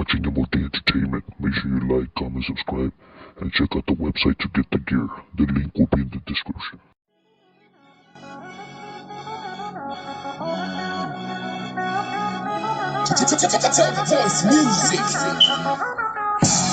watching M.O.D Entertainment. Make sure you like, comment, subscribe, and check out the website to get the gear. The link will be in the description. Voice music.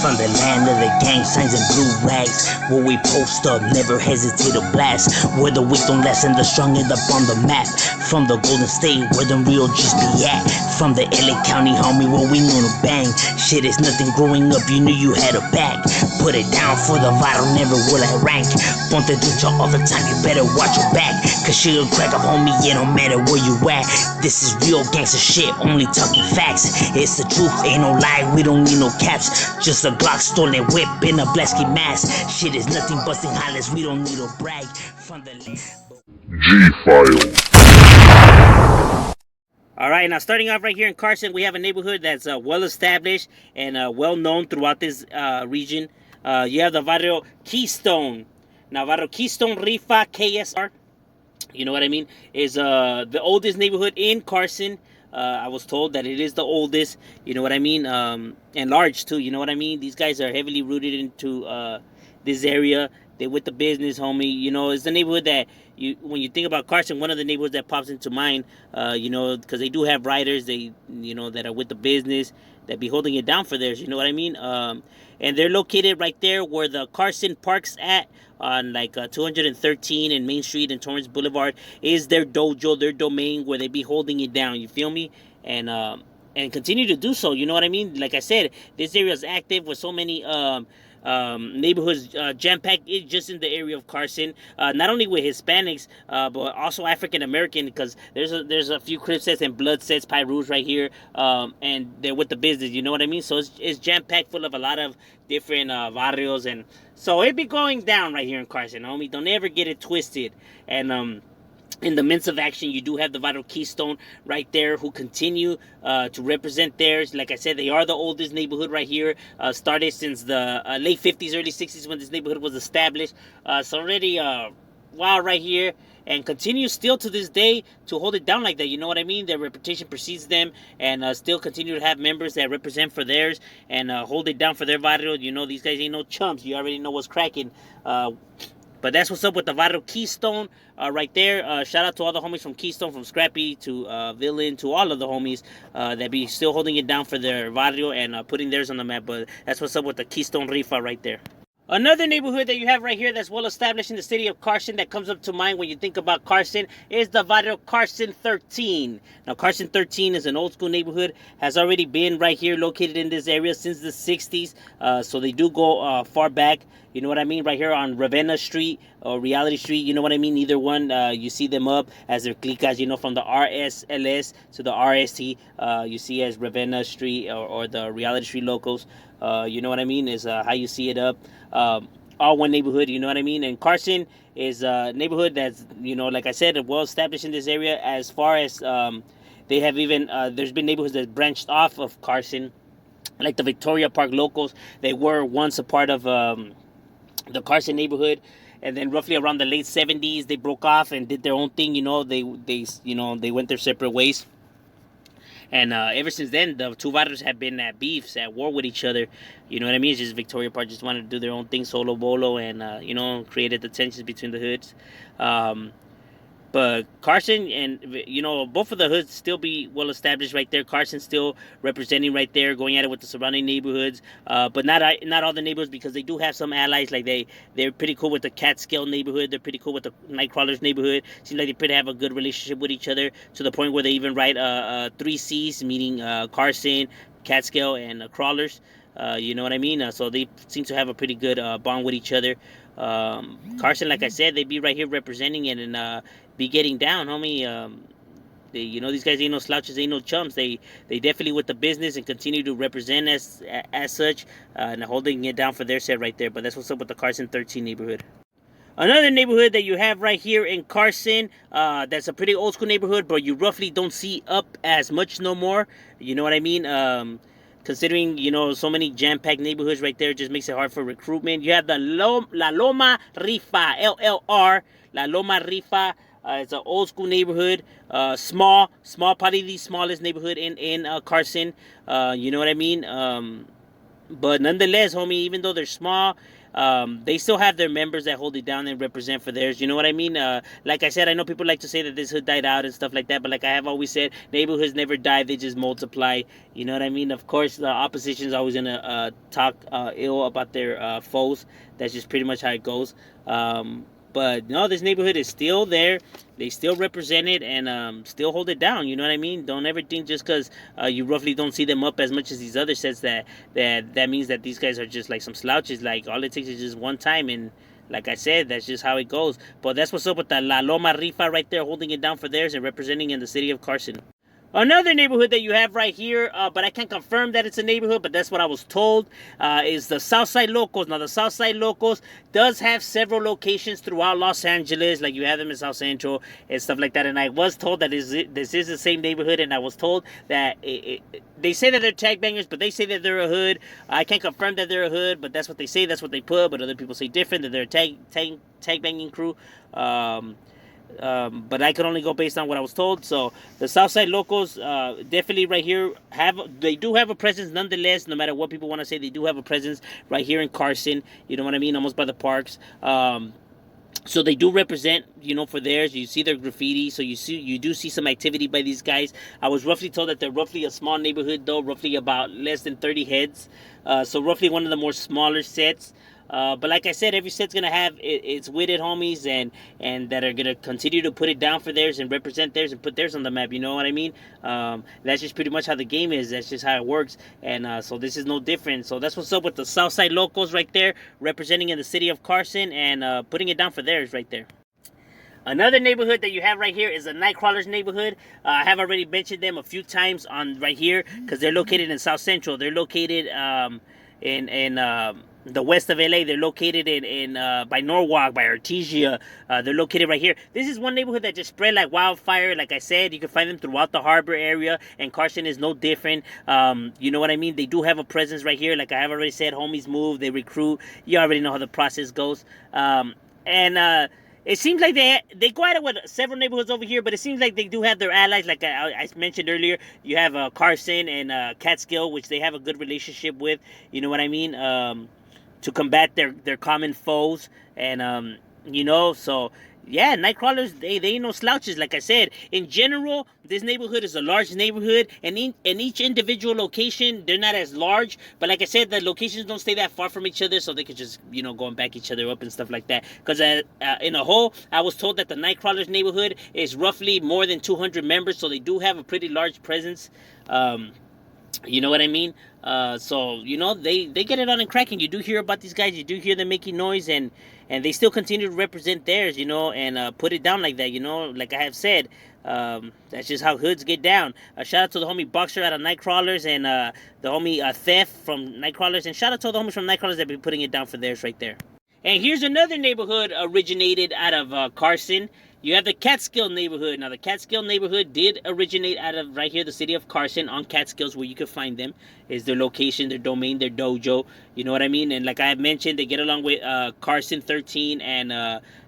From the land of the gang signs and blue rags, where we post up, never hesitate to blast. Where the weak don't last and the strong end up on the map. From the Golden State, where the real G's be at. From the LA County, homie, where we know to bang. Shit is nothing growing up, you knew you had a back. Put it down for the vital, never will I rank. Ponte ducha all the time, you better watch your back. Cause she'll crack up, homie, it don't matter where you at. This is real gangster shit, only talking facts. It's the truth, ain't no lie, we don't need no caps. Just a Glock, stolen whip, in a Blasky mask. Shit is nothing busting hollers, we don't need to brag. From the G-File. Alright, now starting off right here in Carson, we have a neighborhood that's well established and well known throughout this region. You have the Vario Keystone. Now, Vario Keystone Rifa KSR, you know what I mean, is the oldest neighborhood in Carson. I was told that it is the oldest, you know what I mean, and large too, you know what I mean. These guys are heavily rooted into this area. They with the business, homie. You know, it's the neighborhood that when you think about Carson, one of the neighborhoods that pops into mind, you know, because they do have riders, they, you know, that are with the business, that be holding it down for theirs, you know what I mean. And they're located right there where the Carson Park's at, on like 213 and Main Street and Torrance Boulevard, is their dojo, their domain, where they be holding it down, you feel me? And continue to do so, you know what I mean? Like I said, this area is active with so many neighborhoods jam-packed just in the area of Carson, not only with Hispanics but also African American, because there's a few crib sets and blood sets, Pyrus right here, and they're with the business, you know what I mean? So it's jam-packed full of a lot of different barrios, and so it be going down right here in Carson, homie. Don't ever get it twisted. And in the midst of action, you do have the Vario Keystone right there, who continue to represent theirs. Like I said, they are the oldest neighborhood right here. Started since the late 50s, early 60s when this neighborhood was established. So already wow right here, and continue still to this day to hold it down like that, you know what I mean? Their reputation precedes them, and still continue to have members that represent for theirs and hold it down for their barrio. You know, these guys ain't no chumps. You already know what's cracking. But that's what's up with the Vario Keystone right there. Shout out to all the homies from Keystone, from Scrappy to Villain, to all of the homies that be still holding it down for their barrio and putting theirs on the map. But that's what's up with the Keystone Rifa right there. Another neighborhood that you have right here that's well established in the city of Carson that comes up to mind when you think about Carson is the Vario Carson 13. Now, Carson 13 is an old school neighborhood, has already been right here located in this area since the 60s. So they do go far back, you know what I mean, right here on Ravenna Street or Reality Street, you know what I mean. Either one, you see them up as their clicas, you know, from the RSLS to the RST, you see as Ravenna Street or the Reality Street Locos. You know what I mean, is how you see it up. All one neighborhood, you know what I mean. And Carson is a neighborhood that's, you know, like I said, well established in this area. As far as they have even there's been neighborhoods that branched off of Carson, like the Victoria Park Locos. They were once a part of the Carson neighborhood, and then roughly around the late 70s they broke off and did their own thing, you know. They went their separate ways. And ever since then, the two barrios have been at beefs, at war with each other. You know what I mean? It's just Victoria Park just wanted to do their own thing, solo bolo, and, you know, created the tensions between the hoods. But Carson and, you know, both of the hoods still be well established right there. Carson still representing right there, going at it with the surrounding neighborhoods. But not all the neighborhoods, because they do have some allies. Like they're pretty cool with the Catskill neighborhood. They're pretty cool with the Nightcrawlers neighborhood. Seems like they pretty have a good relationship with each other, to the point where they even write 3 C's, meaning Carson, Catskill, and Crawlers. You know what I mean? So they seem to have a pretty good bond with each other. Carson, like I said, they be right here representing it and be getting down, homie. They, you know, these guys ain't no slouches, ain't no chumps. They definitely with the business and continue to represent as such, and holding it down for their set right there. But that's what's up with the Carson 13 neighborhood. Another neighborhood that you have right here in Carson, that's a pretty old school neighborhood, but you roughly don't see up as much no more. You know what I mean? Considering, you know, so many jam-packed neighborhoods right there, just makes it hard for recruitment. You have the La Loma Rifa, LLR, La Loma Rifa, It's an old school neighborhood, small, probably the smallest neighborhood in Carson. You know what I mean? But nonetheless, homie, even though they're small, they still have their members that hold it down and represent for theirs. You know what I mean? Like I said, I know people like to say that this hood died out and stuff like that, but like I have always said, neighborhoods never die; they just multiply. You know what I mean? Of course, the opposition is always gonna talk ill about their foes. That's just pretty much how it goes. But no, this neighborhood is still there. They still represent it and still hold it down. You know what I mean? Don't ever think just because you roughly don't see them up as much as these other sets that means that these guys are just like some slouches. Like all it takes is just one time, and like I said, that's just how it goes. But that's what's up with the La Loma Rifa right there, holding it down for theirs and representing in the city of Carson. Another neighborhood that you have right here, but I can't confirm that it's a neighborhood, but that's what I was told, is the Southside Locos. Now, the Southside Locos does have several locations throughout Los Angeles, like you have them in South Central and stuff like that, and I was told that this is the same neighborhood, and I was told that they say that they're tag bangers, but they say that they're a hood. I can't confirm that they're a hood, but that's what they say, that's what they put, but other people say different, that they're a tag banging crew. But I could only go based on what I was told. So the Southside Locals, definitely right here, they do have a presence nonetheless. No matter what people want to say, they do have a presence right here in Carson. You know what I mean? Almost by the parks. So they do represent, you know, for theirs. You see their graffiti, so you do see some activity by these guys. I was roughly told that they're roughly a small neighborhood, though, roughly about less than 30 heads. So roughly one of the more smaller sets. But like I said, every set's gonna have its witted homies and that are gonna continue to put it down for theirs and represent theirs and put theirs on the map. You know what I mean? That's just pretty much how the game is. That's just how it works. And so this is no different. So that's what's up with the Southside Locals right there, representing in the city of Carson and putting it down for theirs right there. Another neighborhood that you have right here is the Nightcrawlers neighborhood. I have already mentioned them a few times on right here because they're located in South Central. They're located in the west of LA. They're located in by Norwalk, by Artesia. They're located right here. This is one neighborhood that just spread like wildfire. Like I said, you can find them throughout the harbor area, and Carson is no different. You know what I mean? They do have a presence right here. Like I have already said, homies move, they recruit. You already know how the process goes. It seems like they go at it with several neighborhoods over here, but it seems like they do have their allies. Like I mentioned earlier, you have Carson and Catskill, which they have a good relationship with. You know what I mean? To combat their common foes, and you know, so yeah, Nightcrawlers, they ain't no slouches. Like I said, in general, this neighborhood is a large neighborhood, and in each individual location, they're not as large. But like I said, the locations don't stay that far from each other, so they could just, you know, go and back each other up and stuff like that. Because in a whole, I was told that the Nightcrawlers neighborhood is roughly more than 200 members, so they do have a pretty large presence. You know what I mean? So, you know, they get it on and cracking. You do hear about these guys. You do hear them making noise, and they still continue to represent theirs, you know, and put it down like that, you know, like I have said. That's just how hoods get down. Shout out to the homie Boxer out of Nightcrawlers and the homie Theft from Nightcrawlers. And shout out to the homies from Nightcrawlers that have been putting it down for theirs right there. And here's another neighborhood originated out of Carson. You have the Catskill neighborhood. Now, the Catskill neighborhood did originate out of right here, the city of Carson, on Catskills, where you can find them. Is their location, their domain, their dojo. You know what I mean? And like I have mentioned, they get along with Carson 13 and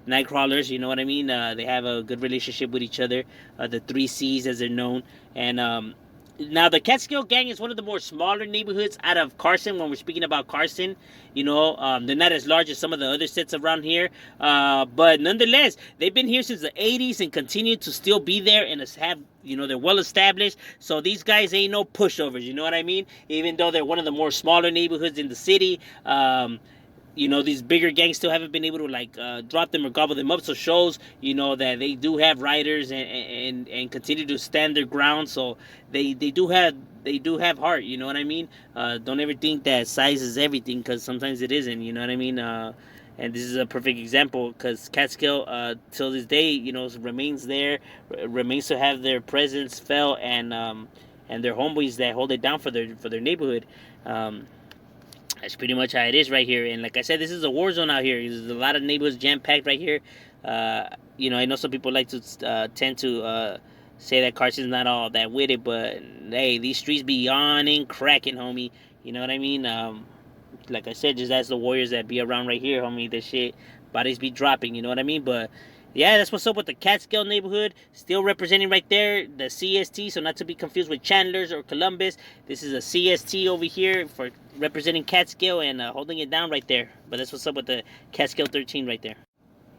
Nightcrawlers. You know what I mean? They have a good relationship with each other. The 3 C's, as they're known. And now, the Catskill gang is one of the more smaller neighborhoods out of Carson. When we're speaking about Carson, you know, they're not as large as some of the other sets around here. But nonetheless, they've been here since the 80s and continue to still be there and have, you know, they're well established. So these guys ain't no pushovers, you know what I mean? Even though they're one of the more smaller neighborhoods in the city, you know, these bigger gangs still haven't been able to like drop them or gobble them up. So shows, you know, that they do have riders and continue to stand their ground. So they do have heart. You know what I mean? Don't ever think that size is everything, because sometimes it isn't. You know what I mean? And this is a perfect example, because Catskill till this day, you know, remains there, remains to have their presence felt, and their homeboys that hold it down for their neighborhood. That's pretty much how it is right here. And like I said, this is a war zone out here. There's a lot of neighborhoods jam-packed right here. You know, I know some people like to tend to say that Carson's not all that with it, but hey, these streets be yawning, cracking, homie. You know what I mean? Like I said, just ask the warriors that be around right here, homie. This shit, bodies be dropping, you know what I mean? But Yeah, that's what's up with the Catskill neighborhood. Still representing right there the CST, so not to be confused with Chandler's or Columbus. This is a CST over here for representing Catskill and holding it down right there. But that's what's up with the Catskill 13 right there.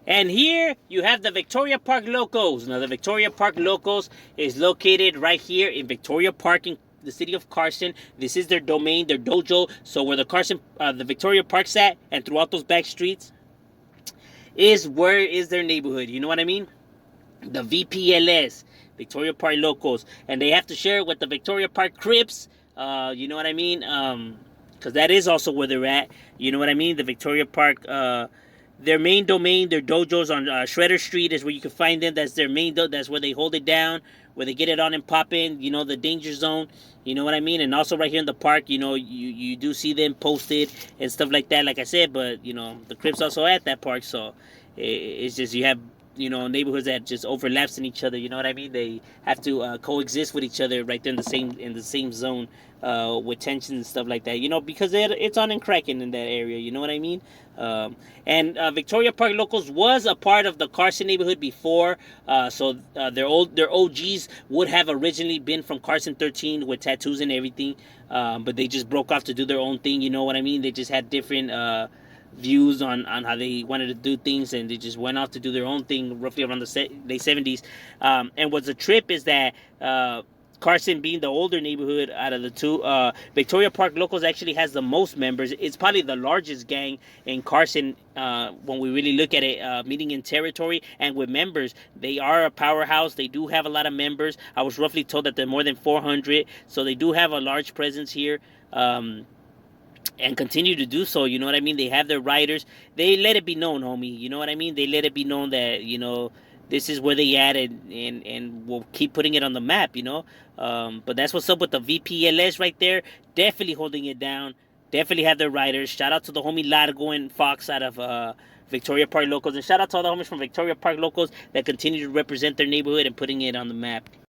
And here you have the Victoria Park Locos. Now the Victoria Park Locos is located right here in Victoria Park in the city of Carson. This is their domain, their dojo. So where the Victoria Park's at, and throughout those back streets, is where is their neighborhood. You know what I mean? The VPLS, Victoria Park Locos. And they have to share it with the Victoria Park Crips. You know what I mean? Because that is also where they're at. You know what I mean? The Victoria Park, their main domain, their dojos on Shredder Street is where you can find them. That's their main that's where they hold it down, where they get it on and popping, you know, the danger zone. You know what I mean? And also right here in the park, you know, you do see them posted and stuff like that, like I said. But, you know, the Crips also at that park. So it's just you have, you know, neighborhoods that just overlaps in each other. You know what I mean? They have to coexist with each other right there in the same zone with tension and stuff like that. You know, because it's on and cracking in that area. You know what I mean? And Victoria Park Locals was a part of the Carson neighborhood before, so their OGs would have originally been from Carson 13 with tattoos and everything, but they just broke off to do their own thing. You know what I mean? They just had different views on how they wanted to do things, and they just went off to do their own thing roughly around the late 70s. And what's a trip is that Carson being the older neighborhood out of the two, Victoria Park Locals actually has the most members. It's probably the largest gang in Carson when we really look at it, meaning in territory and with members. They are a powerhouse. They do have a lot of members. I was roughly told that they're more than 400, so they do have a large presence here. And continue to do so, you know what I mean? They have their riders. They let it be known, homie. You know what I mean? They let it be known that, you know, this is where they at, and we'll keep putting it on the map, you know? But that's what's up with the VPLS right there. Definitely holding it down. Definitely have their riders. Shout out to the homie Largo and Fox out of Victoria Park Locals. And shout out to all the homies from Victoria Park Locals that continue to represent their neighborhood and putting it on the map.